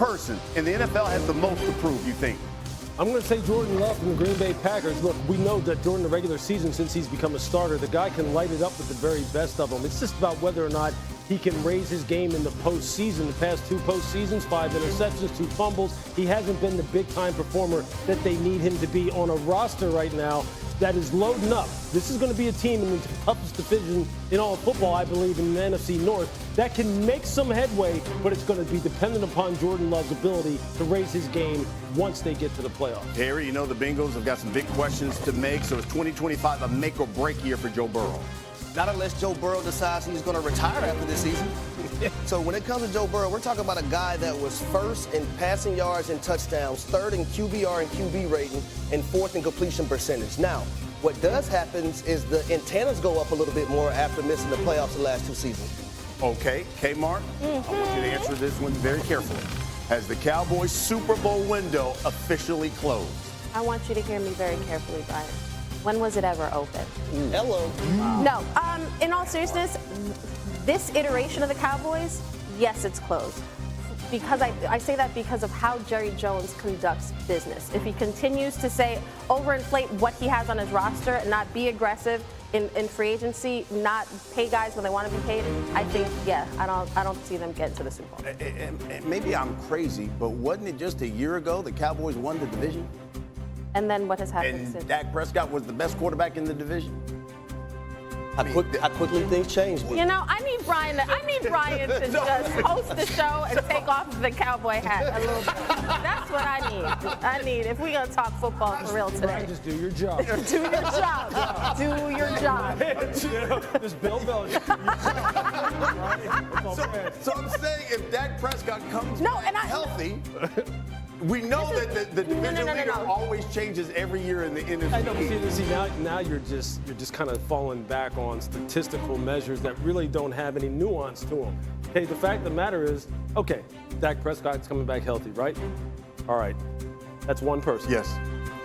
person in the NFL has the most to prove, you think? I'm going to say Jordan Love from the Green Bay Packers. Look, we know that during the regular season, since he's become a starter, the guy can light it up with the very best of them. It's just about whether or not he can raise his game in the postseason. The past 2 postseasons, 5 interceptions, 2 fumbles. He hasn't been the big-time performer that they need him to be on a roster right now that is loading up. This is going to be a team in the toughest division in all of football, I believe, in the NFC North, that can make some headway, but it's going to be dependent upon Jordan Love's ability to raise his game once they get to the playoffs. Harry, you know the Bengals have got some big questions to make, so is 2025 a make-or-break year for Joe Burrow? Not unless Joe Burrow decides he's going to retire after this season. So when it comes to Joe Burrow, we're talking about a guy that was first in passing yards and touchdowns, third in QBR and QB rating, and fourth in completion percentage. Now, what does happen is the antennas go up a little bit more after missing the playoffs the last 2 seasons. Okay, Kmart, I want you to answer this one very carefully. Has the Cowboys Super Bowl window officially closed? I want you to hear me very carefully, Brian. When was it ever open? Hello. No. In all seriousness, this iteration of the Cowboys, yes, it's closed. Because I say that because of how Jerry Jones conducts business. If he continues to say overinflate what he has on his roster and not be aggressive in free agency, not pay guys when they want to be paid, I think, yeah, I don't see them getting to the Super Bowl. And maybe I'm crazy, but wasn't it just a year ago the Cowboys won the division? And then what has happened And since? Dak Prescott was the best quarterback in the division? How quickly things change. You know, I need Brian to just host the show and take off the cowboy hat a little bit. That's what I need. If we're going to talk football for real today. Brian, just do your job. Do your job. Do your job. Just Bill Belichick. So I'm saying if Dak Prescott comes back healthy, we know that the division leader always changes every year in the NFC. I know, but see now you're just kind of falling back on statistical measures that really don't have any nuance to them. Okay, the fact of the matter is, okay, Dak Prescott's coming back healthy, right? All right, that's one person. Yes.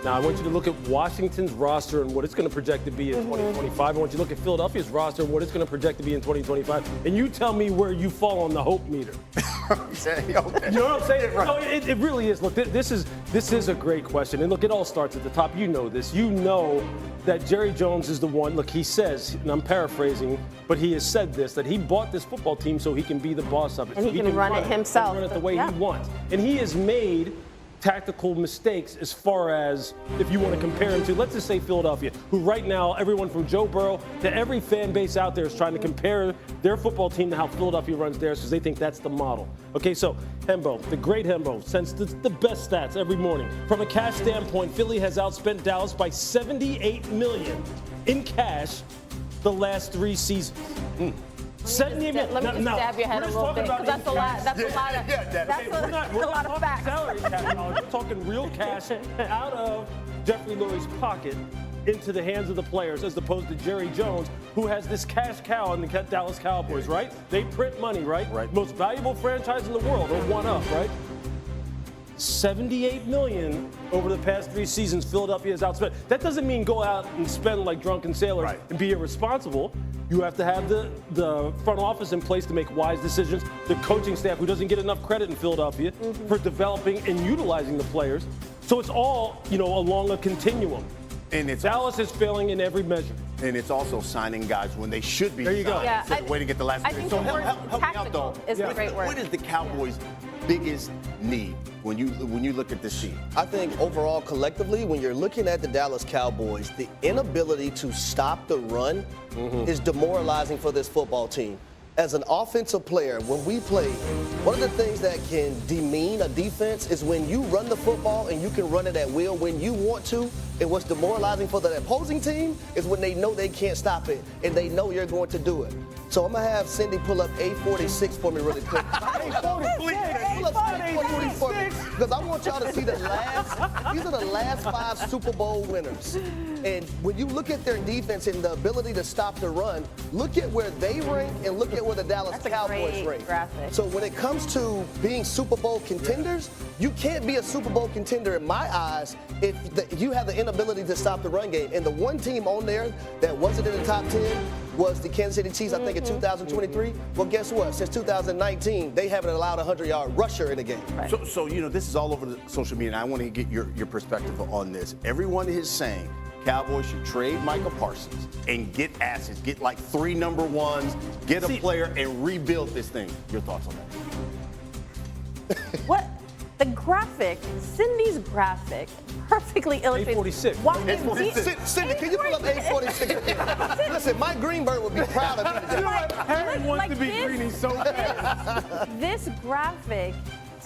Now, I want you to look at Washington's roster and what it's going to project to be in 2025. I want you to look at Philadelphia's roster and what it's going to project to be in 2025. And you tell me where you fall on the hope meter. Okay. You know what I'm saying? Right. No, it really is. Look, this is a great question. And look, it all starts at the top. You know this. You know that Jerry Jones is the one. Look, he says, and I'm paraphrasing, but he has said this, that he bought this football team so he can be the boss of it. And so he can run it himself. Run it the way he wants. And he has made tactical mistakes as far as if you want to compare him to, let's just say Philadelphia, who right now, everyone from Joe Burrow to every fan base out there is trying to compare their football team to how Philadelphia runs theirs because they think that's the model. Okay, so Hembo, the great Hembo, sends the best stats every morning. From a cash standpoint, Philly has outspent Dallas by $78 million in cash the last 3 seasons. Let me just stab your head a little bit, because that's a lot. That's a lot of facts. Salary cap dollars. We're talking real cash out of Jeffrey Lurie's pocket into the hands of the players, as opposed to Jerry Jones, who has this cash cow in the Dallas Cowboys, right? They print money, right? Right. Most valuable franchise in the world, or one up, right? $78 million over the past 3 seasons, Philadelphia has outspent. That doesn't mean go out and spend like drunken sailors and be irresponsible. You have to have the front office in place to make wise decisions. The coaching staff, who doesn't get enough credit in Philadelphia for developing and utilizing the players. So it's all, along a continuum. And it's Dallas is failing in every measure. And it's also signing guys when they should be. There you go. Yeah, so the way to get the last. I think so the word help me out though. is a great word. What is the Cowboys' biggest need when you look at this team? I think overall, collectively, when you're looking at the Dallas Cowboys, the inability to stop the run is demoralizing for this football team. As an offensive player, when we play, one of the things that can demean a defense is when you run the football and you can run it at will when you want to. And what's demoralizing for the opposing team is when they know they can't stop it and they know you're going to do it. So I'm going to have Cindy pull up A46 for me really quick. Because I want y'all to see these are the last 5 Super Bowl winners. And when you look at their defense and the ability to stop the run, look at where they rank and look at where the Dallas Cowboys rank. Graphic. So when it comes to being Super Bowl contenders, you can't be a Super Bowl contender in my eyes if you have the inability to stop the run game. And the one team on there that wasn't in the top 10 was the Kansas City Chiefs, I think, in 2023. Well, guess what? Since 2019, they haven't allowed a 100-yard rusher in a game. Right. So, this is all over the social media, and I want to get your perspective on this. Everyone is saying Cowboys should trade Micah Parsons and get assets, get like 3 number ones, get a player, and rebuild this thing. Your thoughts on that? What? The graphic, Cindy's graphic, perfectly illustrates. 846. Why Cindy, can you pull up 846? Listen, Mike Greenberg would be proud of you today. Harry wants to be Greeny so bad. This graphic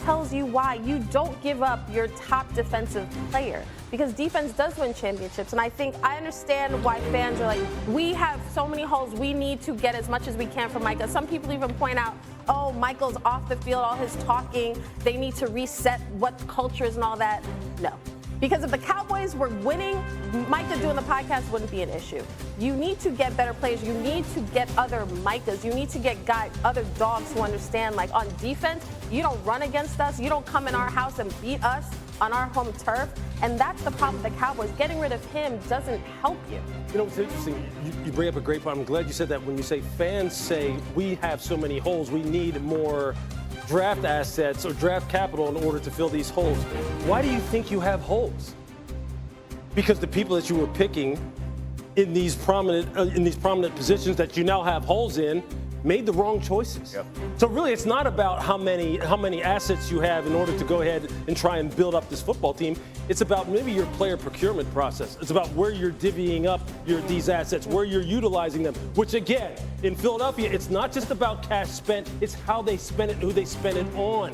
tells you why you don't give up your top defensive player, because defense does win championships. And I understand why fans are like, we have so many holes, we need to get as much as we can from Micah. Some people even point out, oh, Michael's off the field, all his talking, they need to reset what culture is and all that. No. Because if the Cowboys were winning, Micah doing the podcast wouldn't be an issue. You need to get better players. You need to get other Micahs. You need to get other dogs who understand, like on defense, you don't run against us. You don't come in our house and beat us on our home turf. And that's the problem with the Cowboys. Getting rid of him doesn't help you. You know what's interesting? You bring up a great point. I'm glad you said that. When you say fans say we have so many holes, we need more draft assets or draft capital in order to fill these holes. Why do you think you have holes? Because the people that you were picking in these prominent positions that you now have holes in made the wrong choices. Yep. So really, it's not about how many assets you have in order to go ahead and try and build up this football team. It's about maybe your player procurement process. It's about where you're divvying up these assets, where you're utilizing them, which again, in Philadelphia, it's not just about cash spent, it's how they spend it, who they spend it on.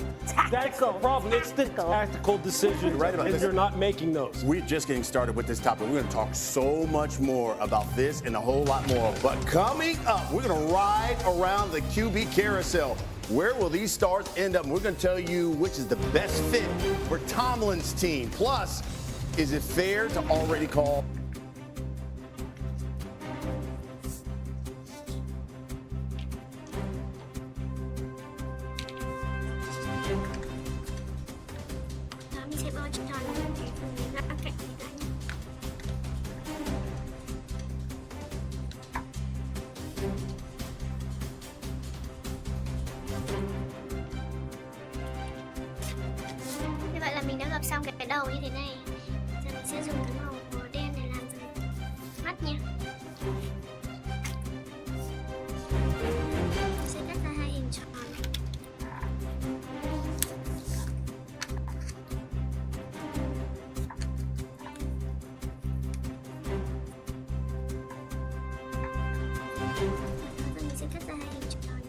That's the problem. It's the tactical decisions, You're right about and this. you're not making those. We're just getting started with this topic. We're going to talk so much more about this and a whole lot more. But coming up, we're going to ride around the QB carousel. Where will these stars end up? And we're going to tell you which is the best fit for Tomlin's team. Plus, is it fair to already call? Mình sẽ bôi tròn cái phần gác cạnh này lại. Như vậy là mình đã gập xong cái đầu như thế này. Giờ mình sẽ dùng cái màu đen để làm dần mắt nha. Sẽ cắt ra 2 hình tròn. Mình sẽ cắt ra 2 hình tròn.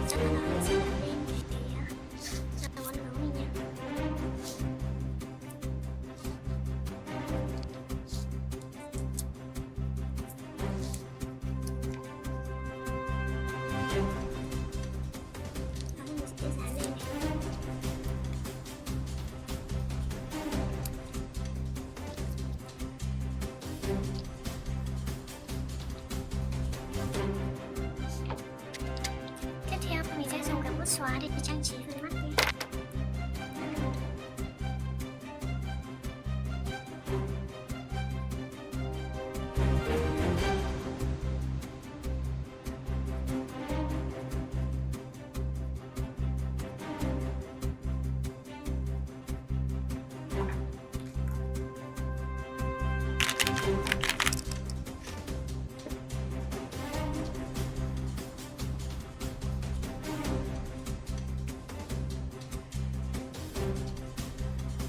Chắc là mình sẽ đặt lên cái đầu ăn nấu mình nha. Đó, mình sẽ dán lên này. Tiếp theo mình sẽ dùng cái bút xóa để trang trí phần mắt nhé.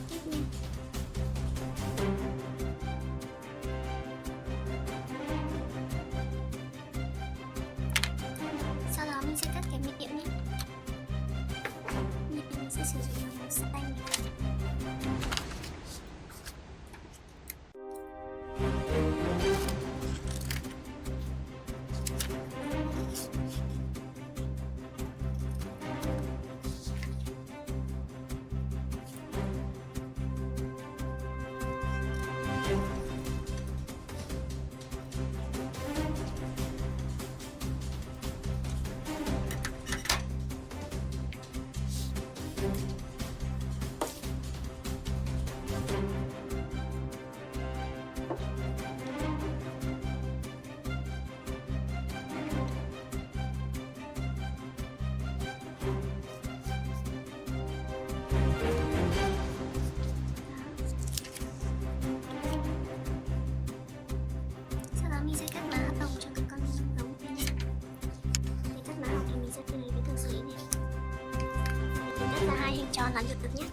Tiếp nha. Sau đó mình sẽ cắt cái miệng nhé. Mình sẽ sử dụng màu xanh. là hai hình tròn là giật được nhất.